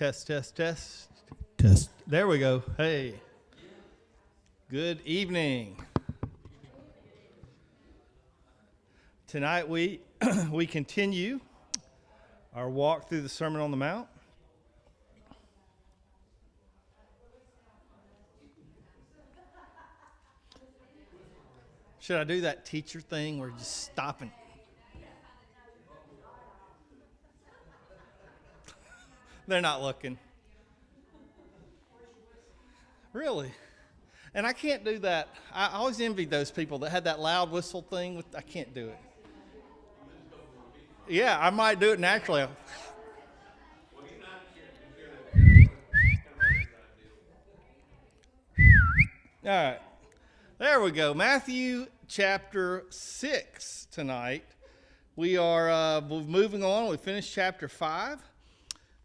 Test, test, test. Test. There we go. Hey. Good evening. Tonight we continue our walk through the Sermon on the Mount. Should I do that teacher thing where you're just stopping? They're not looking. Really? And I can't do that. I always envied those people that had that loud whistle thing. I can't do it. Yeah, I might do it naturally. All right. There we go. Matthew chapter 6 tonight. We are moving on. We finished chapter 5.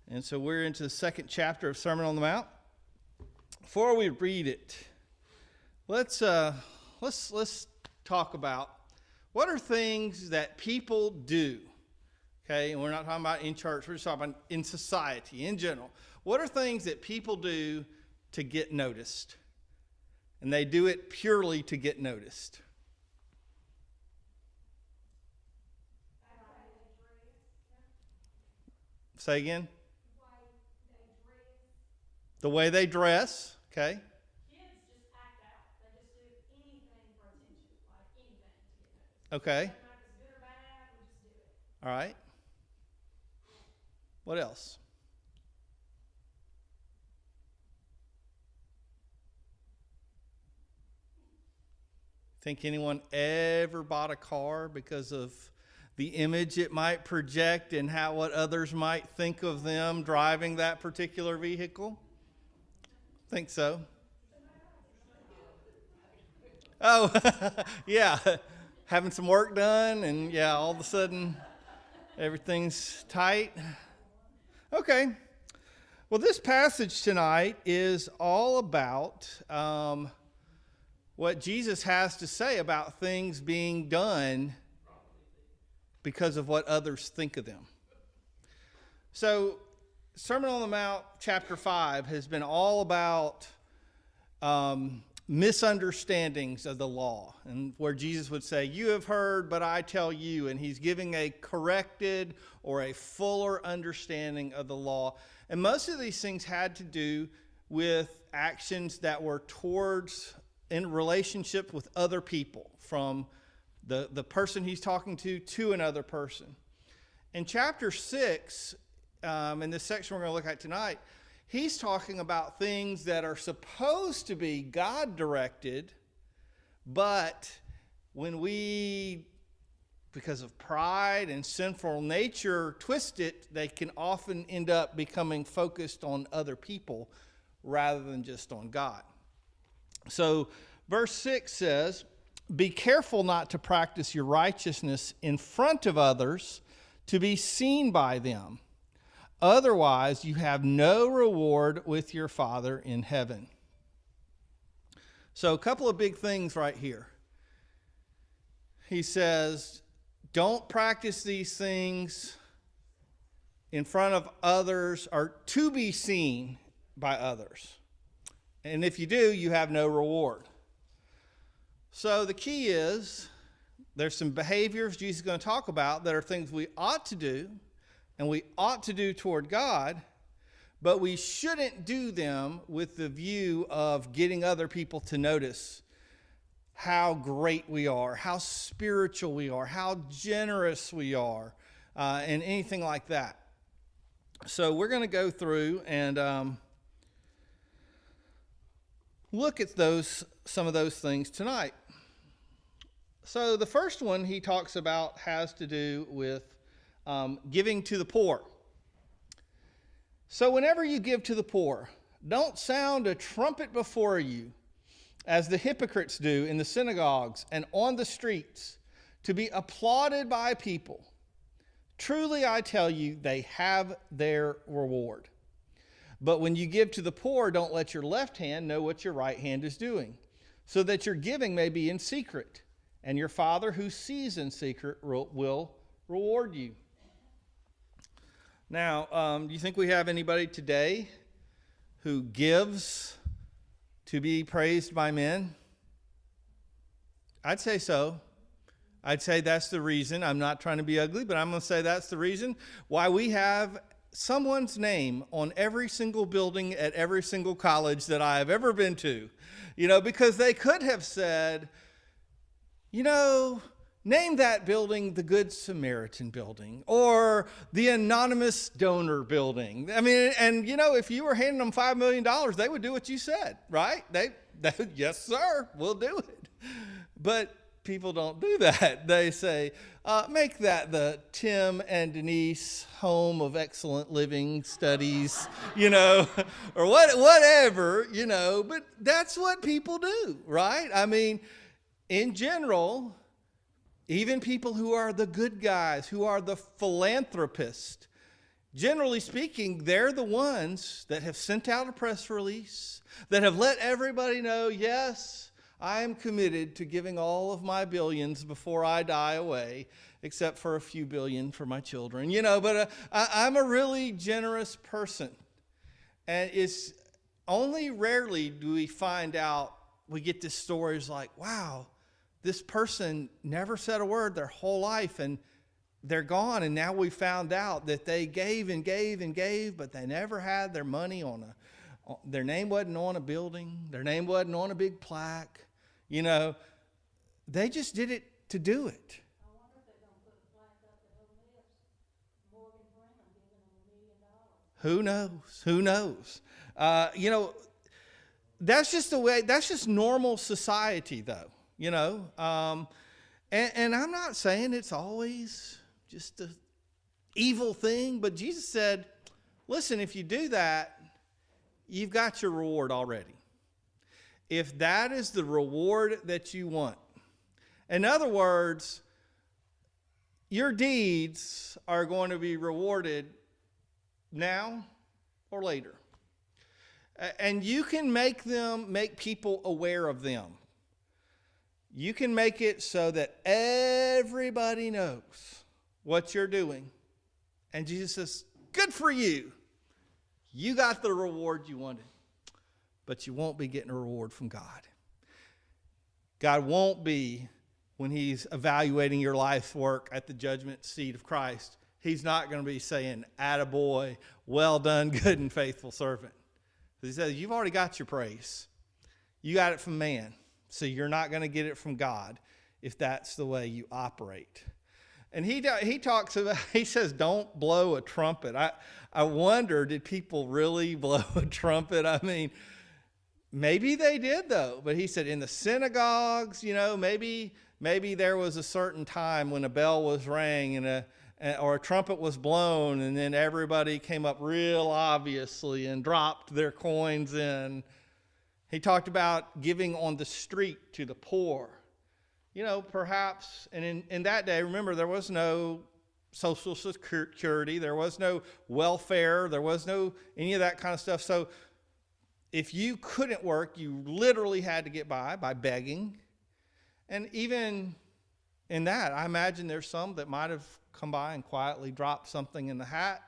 And so we're into the second chapter of Sermon on the Mount. Before we read it, let's talk about what are things that people do. Okay, and we're not talking about in church. We're just talking about in society in general. What are things that people do to get noticed? And they do it purely to get noticed. Say again? The way they dress, okay? Kids just act out. They just do anything for attention, like anything to get noticed. Okay. Doesn't matter if it's good or bad, we just do it. All right. What else? Think anyone ever bought a car because of the image it might project and what others might think of them driving that particular vehicle? Think so. Oh, yeah. Having some work done and yeah, all of a sudden everything's tight. Okay. Well, this passage tonight is all about what Jesus has to say about things being done because of what others think of them. So, Sermon on the Mount, chapter 5, has been all about misunderstandings of the law, and where Jesus would say, "You have heard, but I tell you," and he's giving a corrected or a fuller understanding of the law. And most of these things had to do with actions that were towards in relationship with other people, from the person he's talking to another person. In chapter 6, in this section we're going to look at tonight, he's talking about things that are supposed to be God-directed, but when we, because of pride and sinful nature, twist it, they can often end up becoming focused on other people rather than just on God. So verse 6 says, "Be careful not to practice your righteousness in front of others to be seen by them. Otherwise, you have no reward with your Father in heaven." So a couple of big things right here. He says, don't practice these things in front of others or to be seen by others. And if you do, you have no reward. So the key is, there's some behaviors Jesus is going to talk about that are things we ought to do, and we ought to do toward God, but we shouldn't do them with the view of getting other people to notice how great we are, how spiritual we are, how generous we are, and anything like that. So we're going to go through and look at some of those things tonight. So the first one he talks about has to do with giving to the poor. So whenever you give to the poor, don't sound a trumpet before you, as the hypocrites do in the synagogues and on the streets, to be applauded by people. Truly I tell you, they have their reward. But when you give to the poor, don't let your left hand know what your right hand is doing, so that your giving may be in secret, and your Father who sees in secret will reward you. Now, do you think we have anybody today who gives to be praised by men? I'd say so. I'd say that's the reason. I'm not trying to be ugly, but I'm going to say that's the reason why we have someone's name on every single building at every single college that I have ever been to. Because they could have said, name that building the Good Samaritan building or the anonymous donor building. I mean, and if you were handing them $5 million, they would do what you said, right? They yes, sir, we'll do it. But people don't do that. They say, make that the Tim and Denise Home of Excellent Living Studies, or whatever, but that's what people do, right? I mean, in general, even people who are the good guys, who are the philanthropists, generally speaking, they're the ones that have sent out a press release, that have let everybody know, yes, I am committed to giving all of my billions before I die away, except for a few billion for my children, but I'm a really generous person. And it's only rarely do we find out, we get these stories like, wow, this person never said a word their whole life and they're gone. And now we found out that they gave and gave and gave, but they never had their money their name wasn't on a building. Their name wasn't on a big plaque. They just did it to do it. I wonder if they're going to put a plaque up at Ole Miss. Morgan Freeman giving them $1 million. Who knows? That's just the way, that's just normal society though, and I'm not saying it's always just an evil thing, but Jesus said, listen, if you do that, you've got your reward already. If that is the reward that you want. In other words, your deeds are going to be rewarded now or later. And you can make people aware of them. You can make it so that everybody knows what you're doing. And Jesus says, good for you. You got the reward you wanted. But you won't be getting a reward from God. God won't be, when he's evaluating your life's work at the judgment seat of Christ, he's not going to be saying, attaboy, well done, good and faithful servant. He says, you've already got your praise. You got it from man. So you're not going to get it from God if that's the way you operate. And he talks about, he says, don't blow a trumpet. I wonder, did people really blow a trumpet? I mean, maybe they did though. But he said in the synagogues, maybe there was a certain time when a bell was rang or a trumpet was blown, and then everybody came up real obviously and dropped their coins in. He talked about giving on the street to the poor. Perhaps, and in that day, remember, there was no Social Security, there was no welfare, there was no any of that kind of stuff. So if you couldn't work, you literally had to get by begging. And even in that, I imagine there's some that might have come by and quietly dropped something in the hat.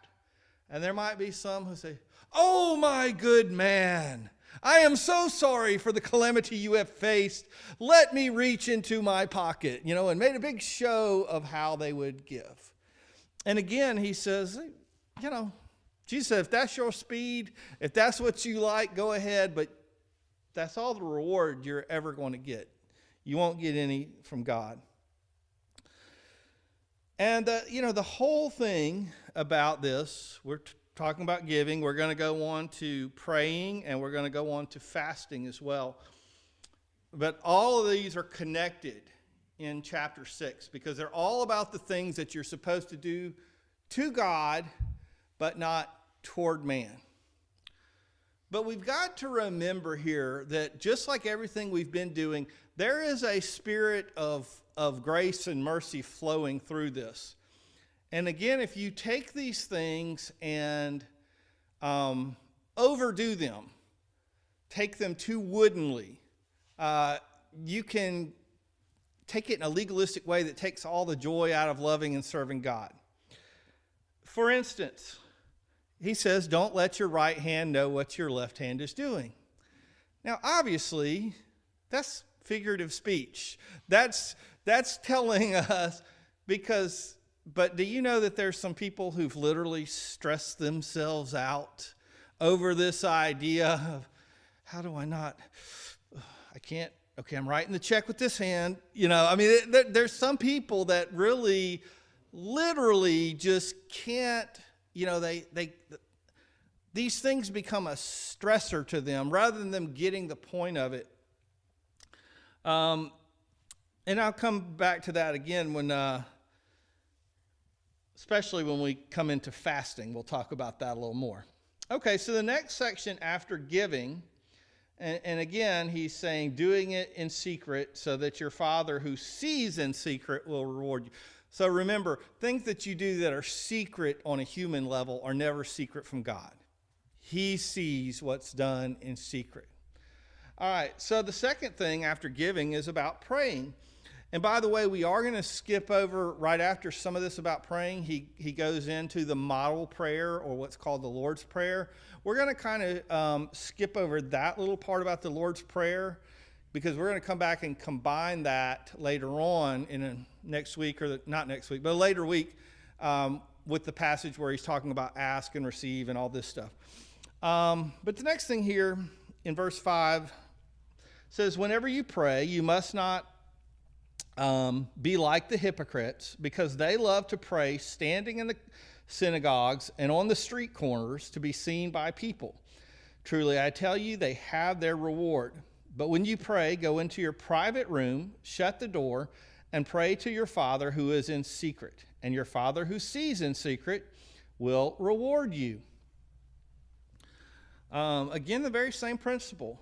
And there might be some who say, oh my good man, I am so sorry for the calamity you have faced. Let me reach into my pocket, and made a big show of how they would give. And again, he says, Jesus said, if that's your speed, if that's what you like, go ahead. But that's all the reward you're ever going to get. You won't get any from God. And, the whole thing about this, we're talking about giving. We're going to go on to praying, and we're going to go on to fasting as well. But all of these are connected in chapter 6 because they're all about the things that you're supposed to do to God, but not toward man. But we've got to remember here that just like everything we've been doing, there is a spirit of grace and mercy flowing through this. And again, if you take these things and overdo them, take them too woodenly, you can take it in a legalistic way that takes all the joy out of loving and serving God. For instance, he says, don't let your right hand know what your left hand is doing. Now, obviously, that's figurative speech. That's telling us but do you know that there's some people who've literally stressed themselves out over this idea of, how do I not, I can't, okay, I'm writing the check with this hand. There's some people that really, literally just can't, these things become a stressor to them rather than them getting the point of it. And I'll come back to that again when, especially when we come into fasting. We'll talk about that a little more. Okay, so the next section after giving, and again, he's saying doing it in secret so that your Father who sees in secret will reward you. So remember, things that you do that are secret on a human level are never secret from God. He sees what's done in secret. All right, so the second thing after giving is about praying. And by the way, we are going to skip over right after some of this about praying. He goes into the model prayer, or what's called the Lord's Prayer. We're going to kind of skip over that little part about the Lord's Prayer, because we're going to come back and combine that later on in next week, or not next week, but a later week, with the passage where he's talking about ask and receive and all this stuff. But the next thing here in verse 5 says, whenever you pray, you must not be like the hypocrites, because they love to pray standing in the synagogues and on the street corners to be seen by people. Truly, I tell you, they have their reward. But when you pray, go into your private room, shut the door, and pray to your Father who is in secret. And your Father who sees in secret will reward you. Again, the very same principle.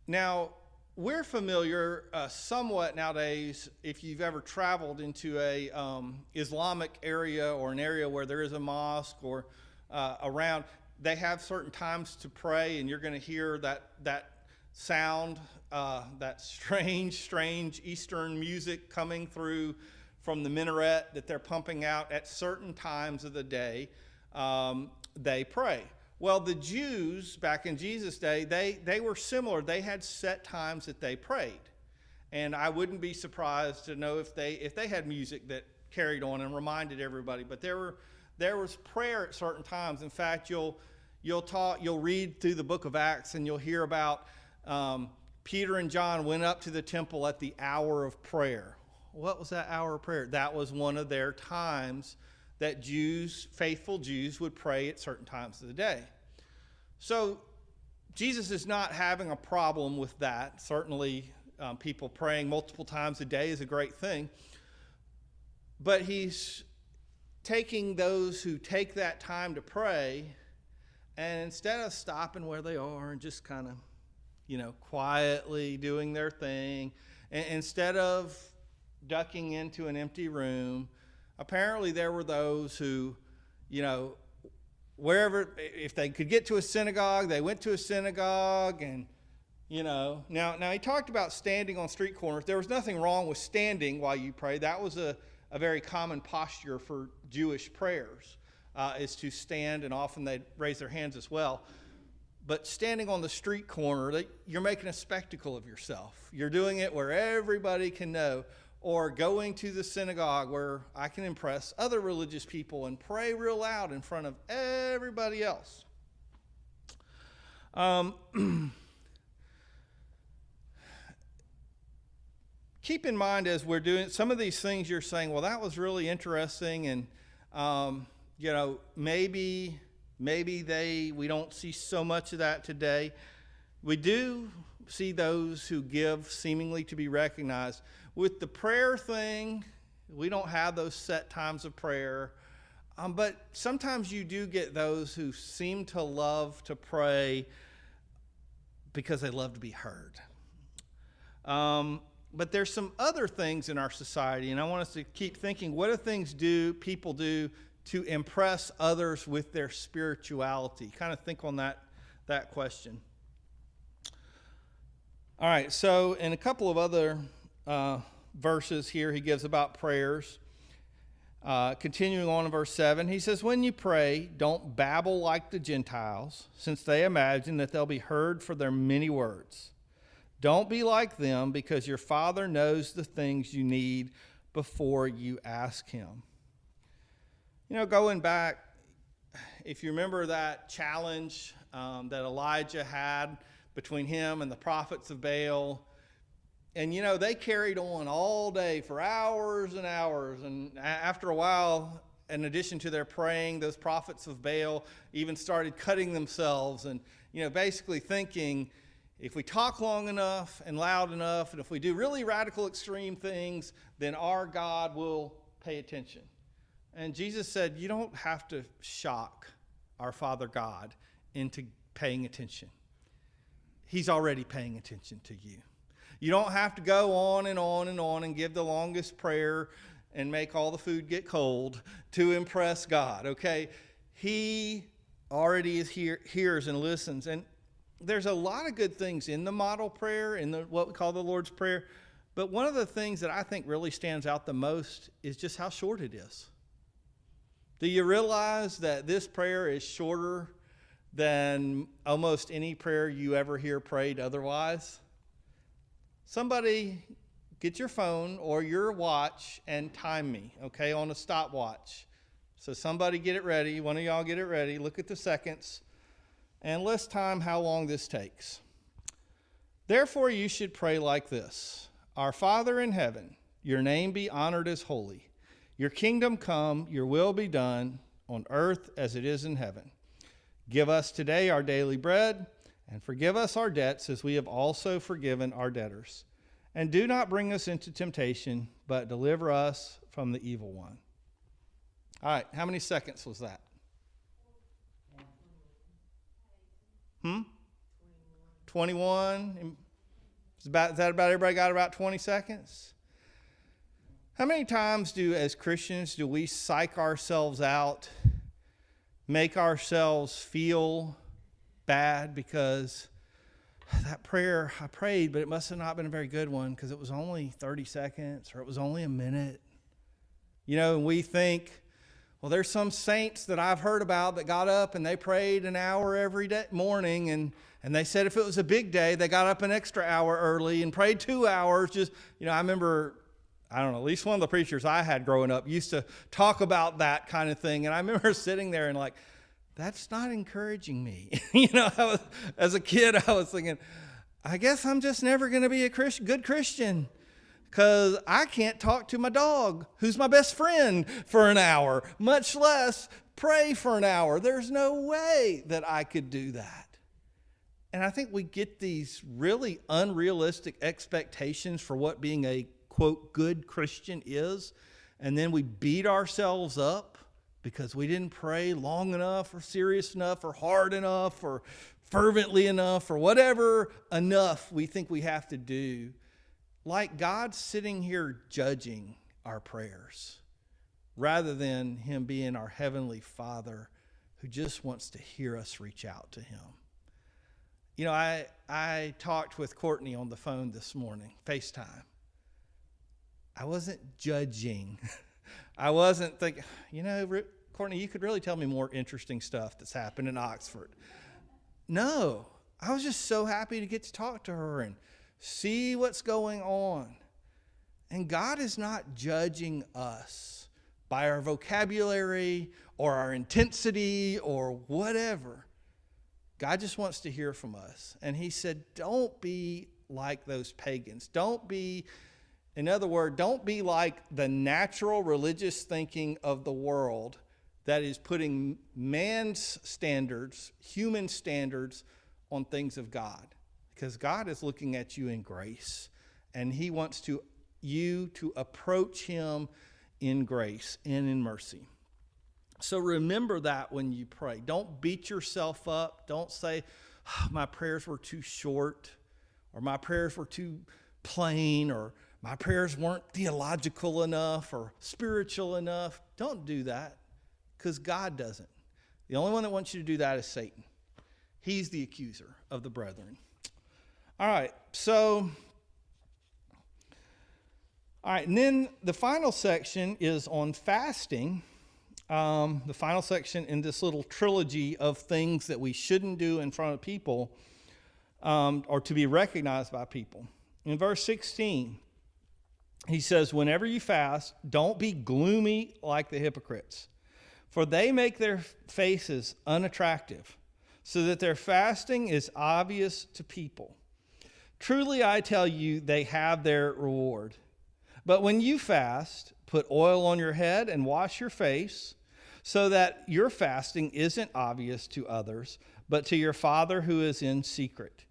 Now, we're familiar somewhat nowadays, if you've ever traveled into a Islamic area or an area where there is a mosque or around, they have certain times to pray, and you're going to hear that sound, that strange Eastern music coming through from the minaret that they're pumping out at certain times of the day. They pray. Well, the Jews back in Jesus' day, they were similar. They had set times that they prayed. And I wouldn't be surprised to know if they had music that carried on and reminded everybody. But there was prayer at certain times. In fact, you'll read through the book of Acts, and you'll hear about Peter and John went up to the temple at the hour of prayer. What was that hour of prayer? That was one of their times that faithful Jews would pray at certain times of the day. So Jesus is not having a problem with that. Certainly people praying multiple times a day is a great thing. But he's taking those who take that time to pray, and instead of stopping where they are and just kind of, quietly doing their thing, and instead of ducking into an empty room, apparently there were those who, wherever, if they could get to a synagogue, they went to a synagogue. And, now he talked about standing on street corners. There was nothing wrong with standing while you pray. That was a very common posture for Jewish prayers, is to stand, and often they'd raise their hands as well. But standing on the street corner, you're making a spectacle of yourself. You're doing it where everybody can know. Or going to the synagogue where I can impress other religious people and pray real loud in front of everybody else. Keep in mind, as we're doing some of these things, you're saying, well, that was really interesting, and maybe we don't see so much of that today. We do see those who give seemingly to be recognized. With the prayer thing, we don't have those set times of prayer. But sometimes you do get those who seem to love to pray because they love to be heard. But there's some other things in our society, and I want us to keep thinking, what do things people do to impress others with their spirituality? Kind of think on that question. All right, so in a couple of other verses here he gives about prayers. Continuing on in verse 7, he says, when you pray, don't babble like the Gentiles, since they imagine that they'll be heard for their many words. Don't be like them, because your Father knows the things you need before you ask him. You know, going back, if you remember that challenge that Elijah had between him and the prophets of Baal, and, you know, they carried on all day for hours and hours. And after a while, in addition to their praying, those prophets of Baal even started cutting themselves and, you know, basically thinking, if we talk long enough and loud enough, and if we do really radical, extreme things, then our God will pay attention. And Jesus said, you don't have to shock our Father God into paying attention. He's already paying attention to you. You don't have to go on and on and on and give the longest prayer and make all the food get cold to impress God, okay? He already is hears and listens. And there's a lot of good things in the model prayer, in what we call the Lord's Prayer. But one of the things that I think really stands out the most is just how short it is. Do you realize that this prayer is shorter than almost any prayer you ever hear prayed otherwise? Somebody get your phone or your watch and time me, okay, on a stopwatch. So somebody get it ready. One of y'all get it ready. Look at the seconds. And let's time how long this takes. Therefore, you should pray like this. Our Father in heaven, your name be honored as holy. Your kingdom come, your will be done on earth as it is in heaven. Give us today our daily bread, and forgive us our debts as we have also forgiven our debtors. And do not bring us into temptation, but deliver us from the evil one. All right, how many seconds was that? 21? Is that about everybody got about 20 seconds? How many times as Christians, do we psych ourselves out, make ourselves feel bad because that prayer I prayed, but it must have not been a very good one because it was only 30 seconds or it was only a minute. You know, and we think, well, there's some saints that I've heard about that got up and they prayed an hour every morning, and they said if it was a big day, they got up an extra hour early and prayed 2 hours. Just, you know, I remember, I don't know, at least one of the preachers I had growing up used to talk about that kind of thing. And I remember sitting there and like, that's not encouraging me. You know, as a kid, I was thinking, I guess I'm just never going to be a good Christian because I can't talk to my dog, who's my best friend, for an hour, much less pray for an hour. There's no way that I could do that. And I think we get these really unrealistic expectations for what being a, quote, good Christian is, and then we beat ourselves up because we didn't pray long enough or serious enough or hard enough or fervently enough or whatever enough we think we have to do. Like God's sitting here judging our prayers rather than him being our heavenly Father who just wants to hear us reach out to him. You know, I talked with Courtney on the phone this morning, FaceTime. I wasn't judging. I wasn't thinking, you know, Courtney, you could really tell me more interesting stuff that's happened in Oxford. No, I was just so happy to get to talk to her and see what's going on. And God is not judging us by our vocabulary or our intensity or whatever. God just wants to hear from us. And he said, don't be like those pagans. Don't be, in other words, don't be like the natural religious thinking of the world that is putting man's standards, human standards, on things of God. Because God is looking at you in grace, and he wants you to approach him in grace and in mercy. So remember that when you pray. Don't beat yourself up. Don't say, oh, my prayers were too short, or my prayers were too plain, or my prayers weren't theological enough or spiritual enough. Don't do that, because God doesn't. The only one that wants you to do that is Satan. He's the accuser of the brethren. All right, so All right, and then the final section is on fasting. The final section in this little trilogy of things that we shouldn't do in front of people, or to be recognized by people. In verse 16, he says, whenever you fast, don't be gloomy like the hypocrites, for they make their faces unattractive, so that their fasting is obvious to people. Truly, I tell you, they have their reward. But when you fast, put oil on your head and wash your face, so that your fasting isn't obvious to others, but to your Father who is in secret.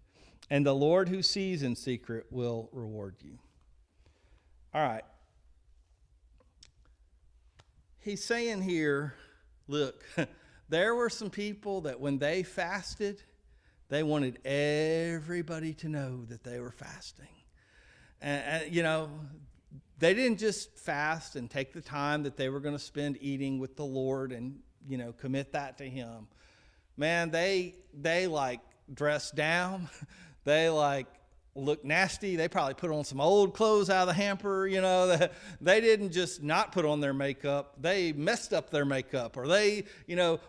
And the Lord who sees in secret will reward you. All right. He's saying here, look, there were some people that when they fasted, they wanted everybody to know that they were fasting. And they didn't just fast and take the time that they were going to spend eating with the Lord and, commit that to Him. Man, they like dressed down. They like looked nasty. They probably put on some old clothes out of the hamper. They didn't just not put on their makeup. They messed up their makeup, or they,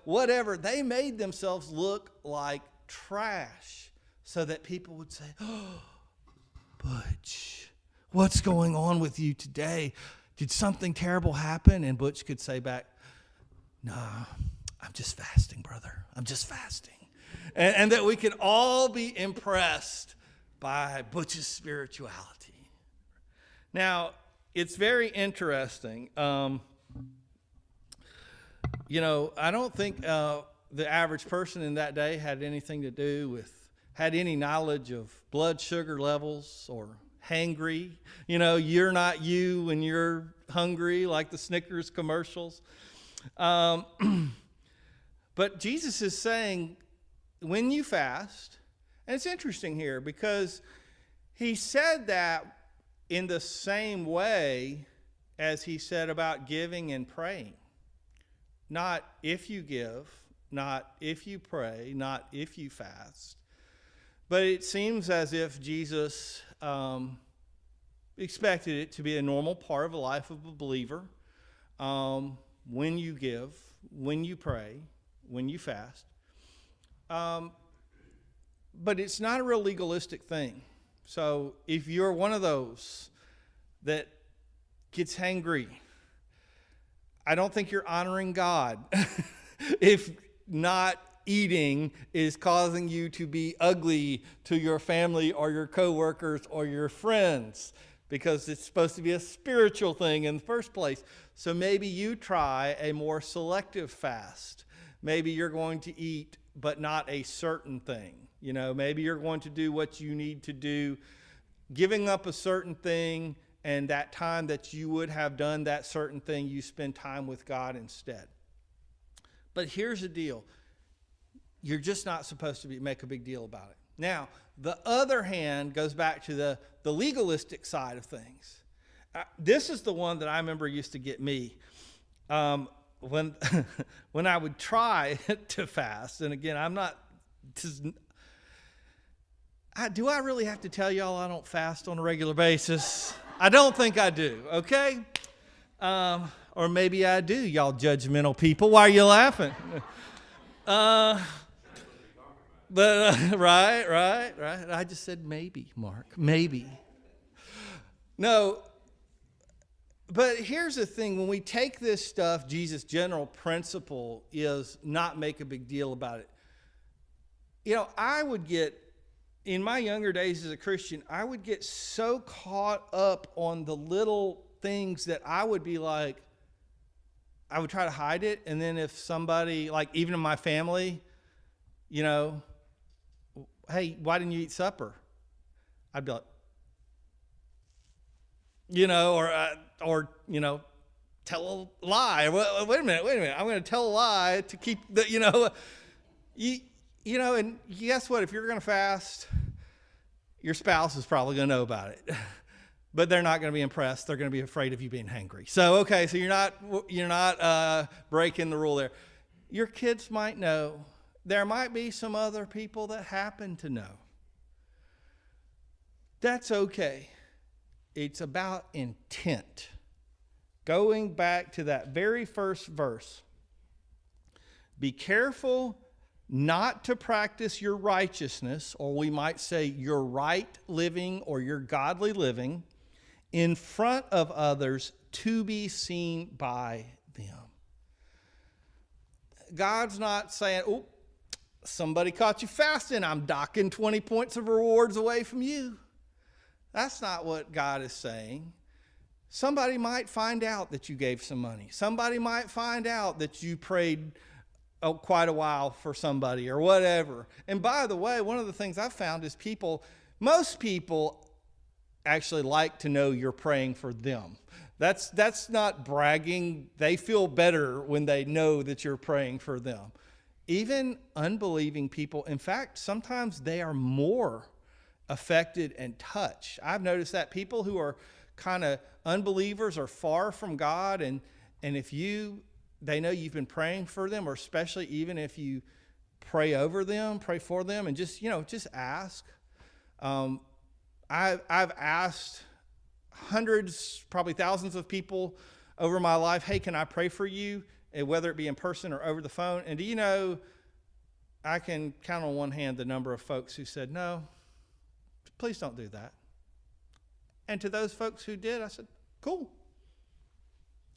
whatever. They made themselves look like trash so that people would say, oh, Butch, what's going on with you today? Did something terrible happen? And Butch could say back, no, I'm just fasting, brother. I'm just fasting. And that we can all be impressed by Butch's spirituality. Now, it's very interesting. I don't think the average person in that day had any knowledge of blood sugar levels or hangry. You're not you when you're hungry, like the Snickers commercials. But Jesus is saying, when you fast, and it's interesting here because he said that in the same way as he said about giving and praying. Not if you give, not if you pray, not if you fast. But it seems as if Jesus expected it to be a normal part of the life of a believer. When you give, when you pray, when you fast. But it's not a real legalistic thing. So if you're one of those that gets hangry, I don't think you're honoring God if not eating is causing you to be ugly to your family or your coworkers or your friends, because it's supposed to be a spiritual thing in the first place. So maybe you try a more selective fast. Maybe you're going to eat, but not a certain thing. Maybe you're going to do what you need to do, giving up a certain thing, and that time that you would have done that certain thing, you spend time with God instead. But here's the deal. You're just not supposed to make a big deal about it. Now, the other hand goes back to the legalistic side of things. This is the one that I remember used to get me. When I would try to fast, and again, I'm not... do I really have to tell y'all I don't fast on a regular basis? I don't think I do, okay? Or maybe I do, y'all judgmental people. Why are you laughing? Right. I just said maybe, Mark, maybe. No, but here's the thing. When we take this stuff, Jesus' general principle is not make a big deal about it. I would get, in my younger days as a Christian, I would get so caught up on the little things that I would be like, I would try to hide it. And then if somebody, like even in my family, hey, why didn't you eat supper? I'd be like, or tell a lie. Wait a minute. I'm going to tell a lie to keep the, and guess what? If you're going to fast, your spouse is probably going to know about it, but they're not going to be impressed. They're going to be afraid of you being hangry. So, okay. So you're not breaking the rule there. Your kids might know. There might be some other people that happen to know. That's okay. it's about intent. Going back to that very first verse. Be careful not to practice your righteousness, or we might say your right living or your godly living, in front of others to be seen by them. God's not saying, oh, somebody caught you fasting, I'm docking 20 points of rewards away from you. That's not what God is saying. Somebody might find out that you gave some money. Somebody might find out that you prayed quite a while for somebody or whatever. And by the way, one of the things I've found is most people actually like to know you're praying for them. That's not bragging. They feel better when they know that you're praying for them. Even unbelieving people, in fact, sometimes they are more affected and touched. I've noticed that people who are kind of unbelievers are far from God, and if they know you've been praying for them, or especially even if you pray over them, pray for them, and just ask. I've asked hundreds, probably thousands of people over my life, hey, can I pray for you? And whether it be in person or over the phone. And do you know, I can count on one hand the number of folks who said, no, please don't do that. And to those folks who did, I said, cool.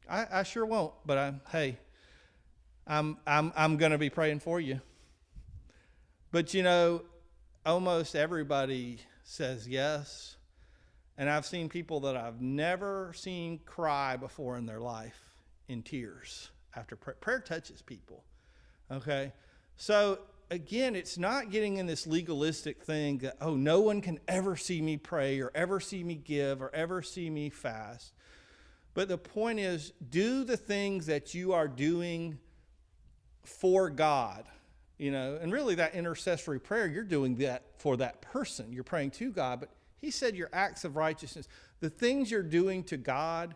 I sure won't, but I'm going to be praying for you. But almost everybody says yes. And I've seen people that I've never seen cry before in their life in tears after prayer. Prayer touches people. Okay? So again, it's not getting in this legalistic thing that, oh, no one can ever see me pray or ever see me give or ever see me fast. But the point is, do the things that you are doing for God. And really that intercessory prayer, you're doing that for that person. You're praying to God, but he said your acts of righteousness, the things you're doing to God,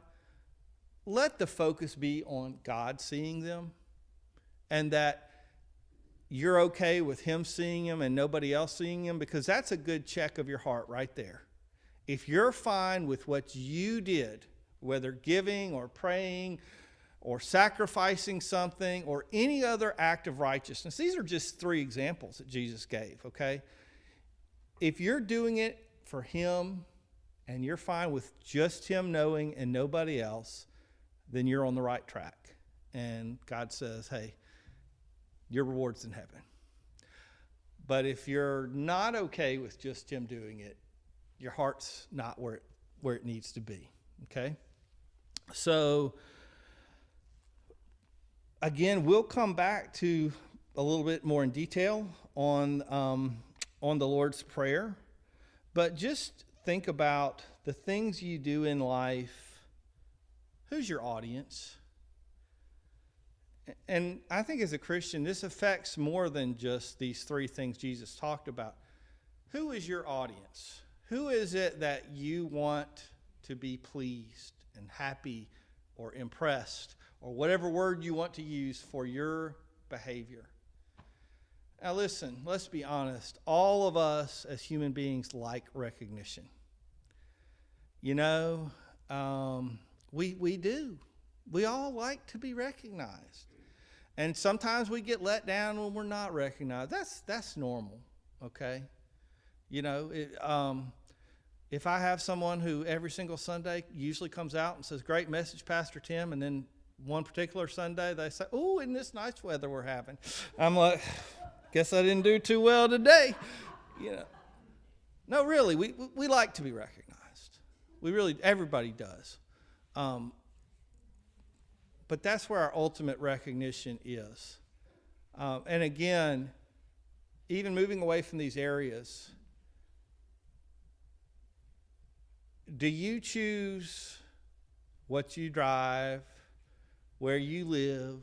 let the focus be on God seeing them, and that you're okay with him seeing them and nobody else seeing them, because that's a good check of your heart right there. If you're fine with what you did, whether giving or praying or sacrificing something or any other act of righteousness, these are just 3 examples that Jesus gave, okay? If you're doing it for him and you're fine with just him knowing and nobody else, then you're on the right track. And God says, hey, your reward's in heaven. But if you're not okay with just him doing it, your heart's not where it needs to be, okay? So, again, we'll come back to a little bit more in detail on the Lord's Prayer. But just think about the things you do in life. Who's your audience? And I think as a Christian, this affects more than just these 3 things Jesus talked about. Who is your audience? Who is it that you want to be pleased and happy or impressed, or whatever word you want to use for your behavior? Now listen, let's be honest. All of us as human beings like recognition. We do. We all like to be recognized. And sometimes we get let down when we're not recognized. That's normal, okay? If I have someone who every single Sunday usually comes out and says, great message, Pastor Tim, and then one particular Sunday they say, oh, isn't this nice weather we're having? I'm like, guess I didn't do too well today. No, really, we like to be recognized. Everybody does. But that's where our ultimate recognition is. And again, even moving away from these areas, do you choose what you drive, where you live,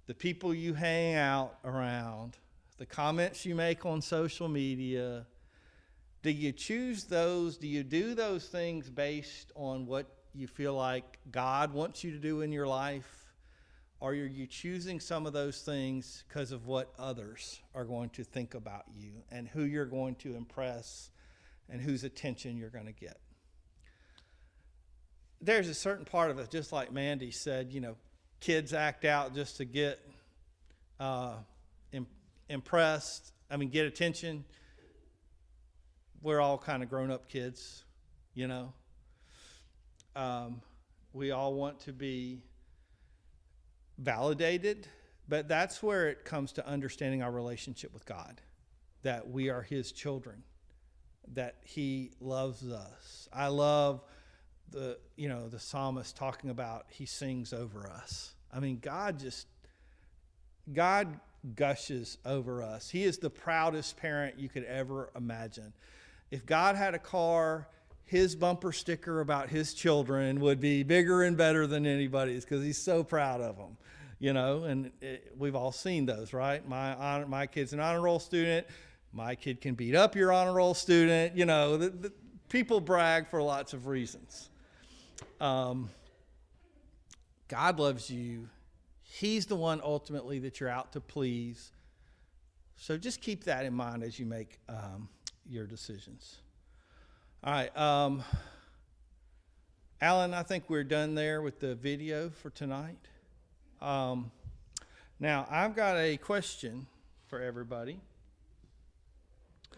the people you hang out around, the comments you make on social media? Do you choose those? Do you do those things based on what you feel like God wants you to do in your life? Or are you choosing some of those things because of what others are going to think about you and who you're going to impress and whose attention you're going to get? there's a certain part of it, just like Mandy said, kids act out just to get impressed. Get attention. We're all kind of grown-up kids, we all want to be validated, but that's where it comes to understanding our relationship with God, that we are his children, that he loves us. I love the psalmist talking about he sings over us. God gushes over us. He is the proudest parent you could ever imagine. If God had a car, his bumper sticker about his children would be bigger and better than anybody's, because he's so proud of them, and we've all seen those, right? My kid's an honor roll student. My kid can beat up your honor roll student. The people brag for lots of reasons. God loves you. He's the one ultimately that you're out to please. So just keep that in mind as you make your decisions. All right. Alan, I think we're done there with the video for tonight. Now, I've got a question for everybody.